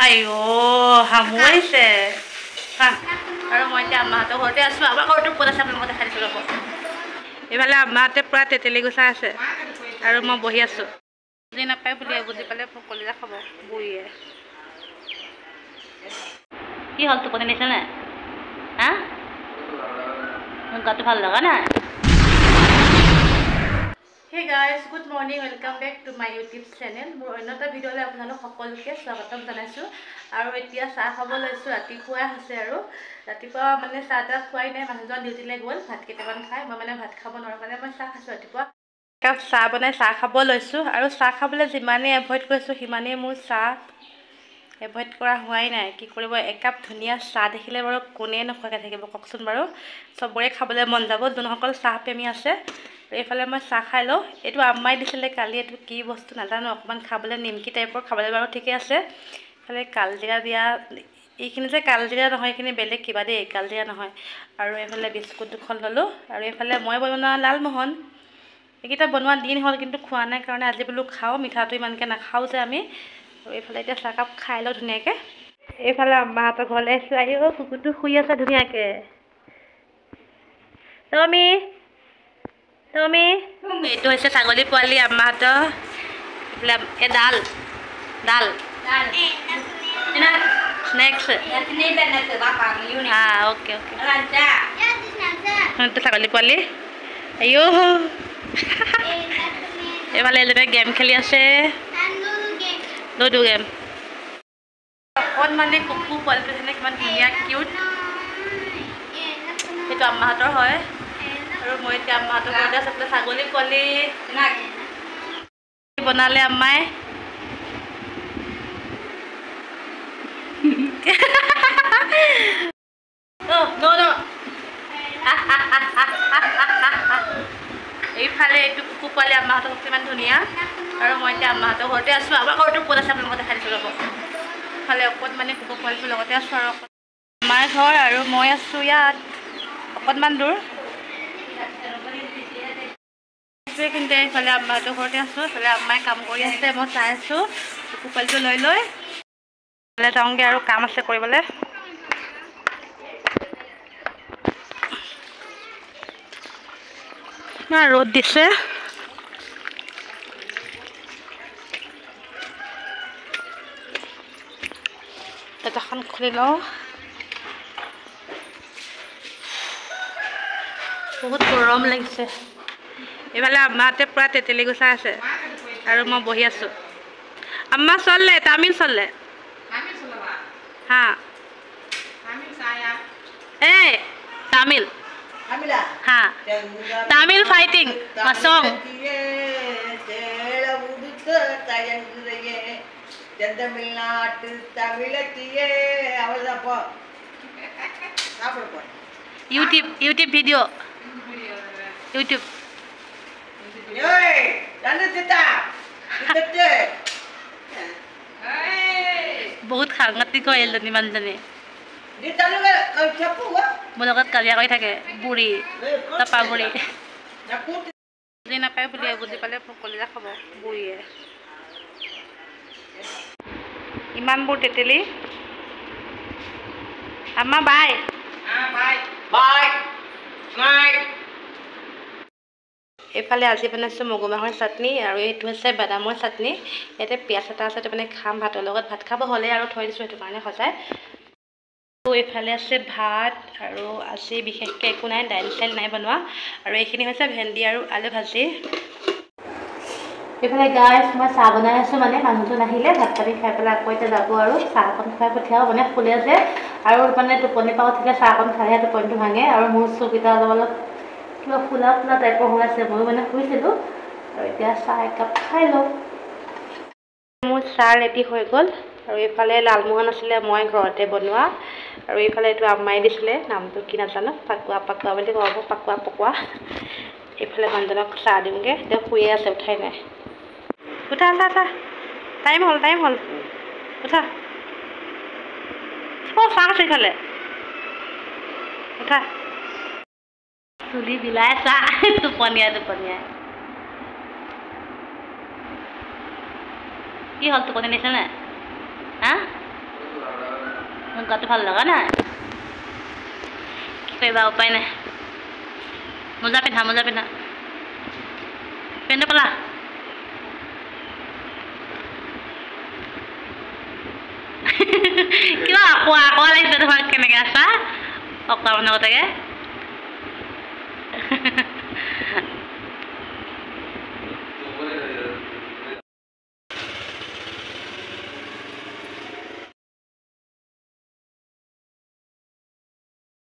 আইও হামুৱাইছে আৰু মই এতিয়া আম্মাহঁতৰ ঘৰতে আছোঁ। আমাৰ ঘৰটো ক'ত আছে আপোনালোকক দেখাই দিছোঁ ৰ'ব। এইফালে আম্মাহঁতে পূৰা তেতেলী গুচাই আছে আৰু মই বহি আছোঁ। বুজি নাপায় বুলি বুজি পালে কলিজা খাব বুঢ়ীয়ে। কি হ'ল টোপনি নিছে নাই? হা মোৰ গাটো ভাল লগা নাই। Hey guys, good morning, welcome back to my YouTube channel. মোৰ অন্য এটা ভিডিঅ'লৈ আপোনালোক সকলোকে স্বাগতম জনাইছোঁ। আৰু এতিয়া চাহ খাব লৈছোঁ। ৰাতিপুৱাই হৈছে আৰু ৰাতিপুৱা মানে চাহ তাহ খোৱাই নাই, মানুহজন ডিউটিলৈ গ'ল। ভাত কেইটামান খাই মই মানে ভাত খাব নোৱাৰোঁ কাৰণে মই চাহ খাইছোঁ। ৰাতিপুৱা একাপ চাহ বনাই চাহ খাব লৈছোঁ। আৰু চাহ খাবলৈ যিমানেই এভইড কৰিছোঁ সিমানেই মোৰ চাহ এভইড কৰা হোৱাই নাই। কি কৰিব, একাপ ধুনীয়া চাহ দেখিলে বাৰু কোনে নোখোৱাকৈ থাকিব কওকচোন বাৰু। চবৰে খাবলৈ মন যাব যোনসকল চাহ প্ৰেমী আছে। এইফালে মই চাহ খাই লওঁ। এইটো আম্মাই দিছিলে কালি, এইটো কি বস্তু নাজানো, অকণমান খাবলৈ নিমকি টাইপৰ, খাবলৈ বাৰু ঠিকে আছে। এইফালে কালজিৰা দিয়া, এইখিনি যে কালজিৰা নহয়, এইখিনি বেলেগ কিবা দেই, কালজিৰা নহয়। আৰু এইফালে বিস্কুট দুখন ল'লোঁ। আৰু এইফালে মই বনোৱা লালমোহন। এইকেইটা বনোৱা দিন হ'ল কিন্তু খোৱা নাই কাৰণে আজি বোলো খাওঁ, মিঠাটো ইমানকৈ নাখাওঁ যে আমি। আৰু এইফালে এতিয়া চাহকাপ খাই লওঁ ধুনীয়াকৈ। এইফালে আম্মাহঁতৰ ঘৰলৈ আহিছোঁ। আহি কুকুৰটো শুই আছে ধুনীয়াকৈ। তুমি এইটো হৈছে ছাগলী পোৱালি আম্মাহঁতৰ। এইফালে ডাল ডাল স্নেক্স। ওকে ওকে, এইটো ছাগলী পোৱালি। আইও এইফালে এজনে গেম খেলি আছে, লুডু গেম। অকণমানে কুকু পোৱালিটো যেনে কিমান ধুনীয়া কিউট। সেইটো আম্মাহঁতৰ হয়। আৰু মই এতিয়া আম্মাহঁতৰ ঘৰতে আছোঁ। ছাগলী পোৱালি বনালে আম্মাই। এইফালে এইটো কুকু পোৱালি আম্মাহঁতৰ কিমান ধুনীয়া। আৰু মই এতিয়া আম্মাহঁতৰ ঘৰতে আছোঁ। আমাৰ ঘৰটো ক'ত আছে আপোনালোকক দেখাই দিছোঁ ৰ'ব। ইফালে অকণমানে কুকু পোৱালিটোৰ লগতে আছোঁ। আৰু আমাৰ ঘৰ আৰু মই আছোঁ ইয়াত অকণমান দূৰ। কিন্তু এইফালে আম্মাহঁতৰ ঘৰতে আছোঁ। এইফালে আম্মাই কাম কৰি আছে, মই চাই আছোঁ কুকু পোৱালিটো লৈ লৈ। এইফালে যাওঁগৈ আৰু কাম আছে কৰিবলৈ। ৰ'দ দিছে। দৰ্জাখন খুলি লওঁ। বহুত গৰম লাগিছে। এইফালে আম্মাহঁতে পূৰা তেতেলী গুচাই আছে আৰু মই বহি আছোঁ। আম্মা চললে তামিল চললে হা এই তামিল হা তামিল ফাইটিং সং தமிழ்நாட்டு தமிழத்தியே அவள்தாப்போ சாப்பிட यूट्यूब वीडियो यूट्यूब बहुत সাংঘাতিক হয় এজনী মানুহজনী। মোৰ লগত কাজিয়া কৰি থাকে বুঢ়ী টপা বুঢ়ী। বুজি নাপায় বুলি বুজি পালে কলিজা খাব বুঢ়ীয়ে। ইমানবোৰ তেতেলী। আম্মা বাই বাই বাই। এইফালে আজি বনাইছোঁ মগু মাহৰ চাটনি আৰু এইটো হৈছে বাদামৰ চাটনি। ইয়াতে পিঁয়াজ এটা আছে, মানে খাম ভাতৰ লগত। ভাত খাব হ'লে আৰু থৈ দিছোঁ, সেইটো কাৰণে সজাই। এইফালে আছে ভাত আৰু আজি বিশেষকৈ একো নাই, দাইল চাইল নাই বনোৱা। আৰু এইখিনি হৈছে ভেন্দি আৰু আলু ভাজি। এইফালে গাইছ মই চাহ বনাই আছোঁ, মানে মানুহজন আহিলে ভাত পানী খাই পেলাই আকৌ এতিয়া যাব আৰু চাহ অকণ খুৱাই পঠিয়াও। মানে ফুলে যে আৰু মানে টোপনি পাওঁ উঠিলে চাহ অকণ খালেহে টোপনিটো ভাঙে। আৰু মোৰ চকুকেইটা অলপ কিবা ফুলা ফুলা টাইপৰ হৈ আছে। ময়ো মানে শুইছিলোঁ আৰু এতিয়া চাহ একাপ খাই লওঁ। মোৰ চাহ ৰেডি হৈ গ'ল। আৰু এইফালে লালমোহন আছিলে মই ঘৰতে বনোৱা। আৰু এইফালে এইটো আম্মাই দিছিলে, নামটো কি নাজানো, পাকুৱা পাকুৱা বুলি ক'ব, পাকুৱা পকোৱা। এইফালে মানুহজনক চাহ দিওঁগৈ, তেওঁ শুয়ে আছে, উঠাই নাই। উঠা উঠা উঠা, টাইম হ'ল উঠা। চাহ আছে ইফালে, উঠা। চুলি বিলাই চাহ টোপনীয়াই কি হ'ল, টোপনি নিছে নাই? হা মোৰ গাটো ভাল লগা নাই কি কৰিবা উপায় নাই মোজা পিন্ধা পেণ্টটো পেলা কিবা আকৌ লাগিছে তোমাৰ কেনেকৈ আছা অকণমান আগতে